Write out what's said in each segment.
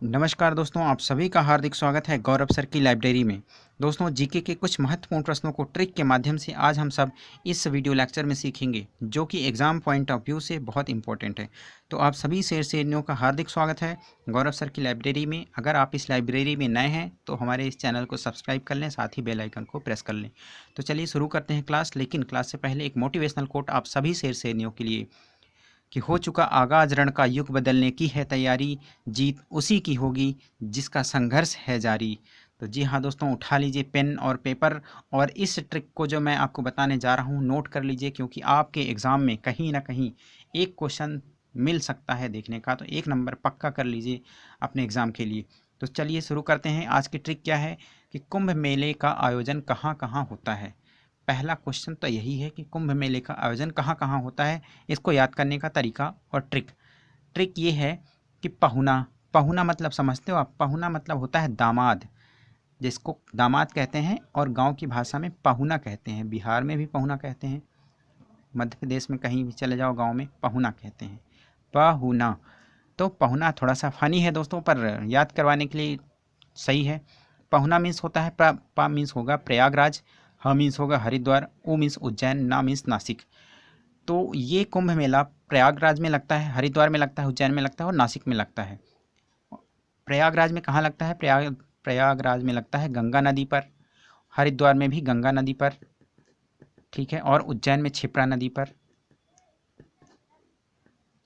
नमस्कार दोस्तों, आप सभी का हार्दिक स्वागत है गौरव सर की लाइब्रेरी में। दोस्तों, जीके के कुछ महत्वपूर्ण प्रश्नों को ट्रिक के माध्यम से आज हम सब इस वीडियो लेक्चर में सीखेंगे, जो कि एग्ज़ाम पॉइंट ऑफ व्यू से बहुत इंपॉर्टेंट है। तो आप सभी शेर का हार्दिक स्वागत है गौरव सर की लाइब्रेरी में। अगर आप इस लाइब्रेरी में नए हैं तो हमारे इस चैनल को सब्सक्राइब कर लें, साथ ही बेल आइकन को प्रेस कर लें। तो चलिए शुरू करते हैं क्लास। लेकिन क्लास से पहले एक मोटिवेशनल कोट आप सभी शेर के लिए कि हो चुका आगाज रण का युग बदलने की है तैयारी, जीत उसी की होगी जिसका संघर्ष है जारी। तो जी हाँ दोस्तों, उठा लीजिए पेन और पेपर और इस ट्रिक को जो मैं आपको बताने जा रहा हूँ नोट कर लीजिए, क्योंकि आपके एग्ज़ाम में कहीं ना कहीं एक क्वेश्चन मिल सकता है देखने का। तो एक नंबर पक्का कर लीजिए अपने एग्ज़ाम के लिए। तो चलिए शुरू करते हैं। आज की ट्रिक क्या है कि कुंभ मेले का आयोजन कहाँ कहाँ होता है। पहला क्वेश्चन तो यही है कि कुंभ मेले का आयोजन कहाँ कहाँ होता है। इसको याद करने का तरीका और ट्रिक ये है कि पहुना। पहुना मतलब समझते हो आप? पहुना मतलब होता है दामाद, जिसको दामाद कहते हैं और गांव की भाषा में पहुना कहते हैं। बिहार में भी पहुना कहते हैं, मध्य प्रदेश में कहीं भी चले जाओ गांव में पहुना कहते हैं, पहुना। तो पहुना थोड़ा सा फनी है दोस्तों, पर याद करवाने के लिए सही है। पहुना मीन्स होता है पा मीन्स होगा प्रयागराज, ह मीन्स होगा हरिद्वार, उ मीन्स उज्जैन, ना मीन्स नासिक। तो ये कुंभ मेला प्रयागराज में लगता है, हरिद्वार में लगता है, उज्जैन में लगता है और नासिक में लगता है। प्रयागराज में कहाँ लगता है? प्रयागराज में लगता है गंगा नदी पर, हरिद्वार में भी गंगा नदी पर, ठीक है, और उज्जैन में क्षिप्रा नदी पर,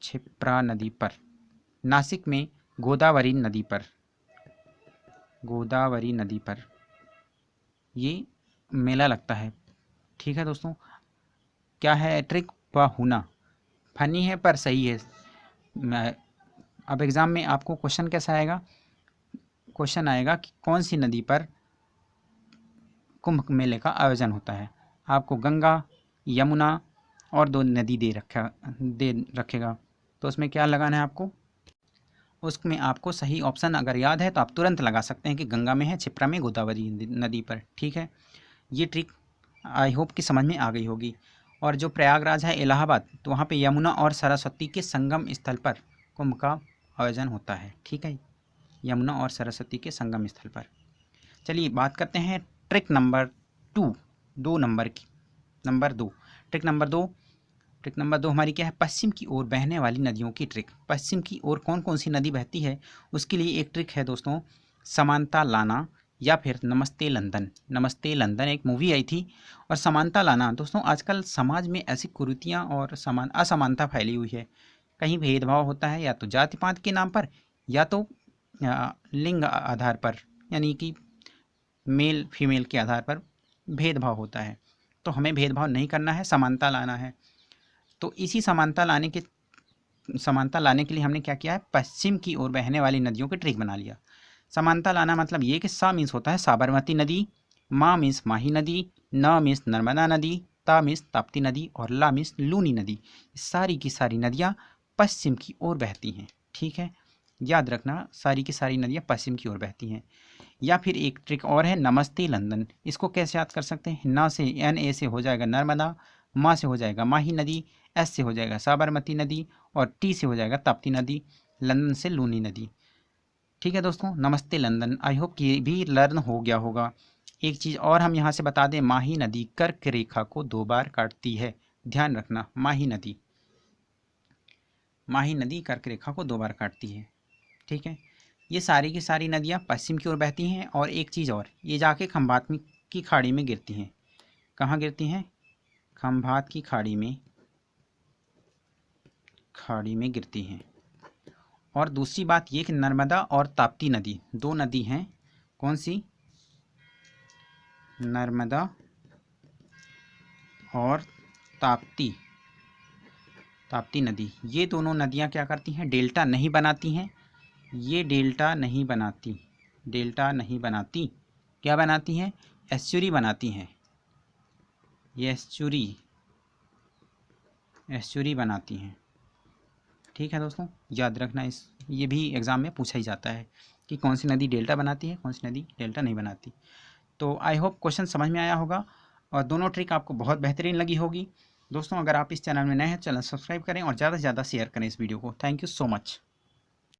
क्षिप्रा नदी पर। नासिक में गोदावरी नदी पर, गोदावरी नदी पर ये मेला लगता है। ठीक है दोस्तों, क्या है ट्रिक? पहुना। फनी है पर सही है। अब एग्ज़ाम में आपको क्वेश्चन कैसा आएगा? क्वेश्चन आएगा कि कौन सी नदी पर कुंभ मेले का आयोजन होता है। आपको गंगा, यमुना और दो नदी दे रखेगा। तो उसमें क्या लगाना है आपको? उसमें आपको सही ऑप्शन अगर याद है तो आप तुरंत लगा सकते हैं कि गंगा में है, क्षिप्रा में, गोदावरी नदी पर। ठीक है, ये ट्रिक आई होप कि समझ में आ गई होगी। और जो प्रयागराज है इलाहाबाद, तो वहाँ पे यमुना और सरस्वती के संगम स्थल पर कुंभ का आयोजन होता है। ठीक है, यमुना और सरस्वती के संगम स्थल पर। चलिए बात करते हैं ट्रिक नंबर 2, 2 नंबर की। नंबर 2, ट्रिक नंबर 2 हमारी क्या है? पश्चिम की ओर बहने वाली नदियों की ट्रिक। पश्चिम की ओर कौन कौन सी नदी बहती है उसके लिए एक ट्रिक है दोस्तों, समानता लाना या फिर नमस्ते लंदन। नमस्ते लंदन एक मूवी आई थी, और समानता लाना दोस्तों, आजकल समाज में ऐसी कुरीतियाँ और असमानता फैली हुई है। कहीं भेदभाव होता है, या तो जाति पात के नाम पर, या तो लिंग आधार पर, यानी कि मेल फीमेल के आधार पर भेदभाव होता है। तो हमें भेदभाव नहीं करना है, समानता लाना है। तो इसी समानता लाने के लिए हमने क्या किया है? पश्चिम की ओर बहने वाली नदियों की ट्रिक बना लिया। समानता लाना मतलब ये कि सा मीन्स होता है साबरमती नदी, मा मीन्स माही नदी, न मीन्स नर्मदा नदी, ता मीन्स ताप्ती नदी और ला मीन्स लूनी नदी। सारी की सारी नदियाँ पश्चिम की ओर बहती हैं। ठीक है, याद रखना, सारी की सारी नदियाँ पश्चिम की ओर बहती हैं। या फिर एक ट्रिक और है, नमस्ते लंदन। इसको कैसे याद कर सकते हैं? ना से NA से हो जाएगा नर्मदा, माँ से हो जाएगा माही नदी, S से हो जाएगा साबरमती नदी और T से हो जाएगा ताप्ती नदी, लंदन से लूनी नदी। ठीक है दोस्तों, नमस्ते लंदन। आई होप कि ये भी लर्न हो गया होगा। एक चीज़ और हम यहाँ से बता दें, माही नदी कर्क रेखा को 2 बार काटती है। ध्यान रखना, माही नदी कर्क रेखा को 2 बार काटती है। ठीक है, ये सारी की सारी नदियाँ पश्चिम की ओर बहती हैं। और एक चीज़ और, ये जाके खंभात की खाड़ी में गिरती हैं। कहाँ गिरती हैं? खंभात की खाड़ी में गिरती हैं। और दूसरी बात ये कि नर्मदा और ताप्ती नदी 2 नदी हैं। कौन सी? नर्मदा और ताप्ती नदी। ये दोनों नदियाँ क्या करती हैं? डेल्टा नहीं बनाती हैं। ये डेल्टा नहीं बनाती। क्या बनाती हैं? एस्चुरी बनाती हैं। ये एस्चुरी बनाती हैं। ठीक है दोस्तों, याद रखना, ये भी एग्ज़ाम में पूछा ही जाता है कि कौन सी नदी डेल्टा बनाती है, कौन सी नदी डेल्टा नहीं बनाती। तो आई होप क्वेश्चन समझ में आया होगा और दोनों ट्रिक आपको बहुत बेहतरीन लगी होगी। दोस्तों, अगर आप इस चैनल में नए हैं, चैनल सब्सक्राइब करें और ज़्यादा से ज़्यादा शेयर करें इस वीडियो को। Thank you so much.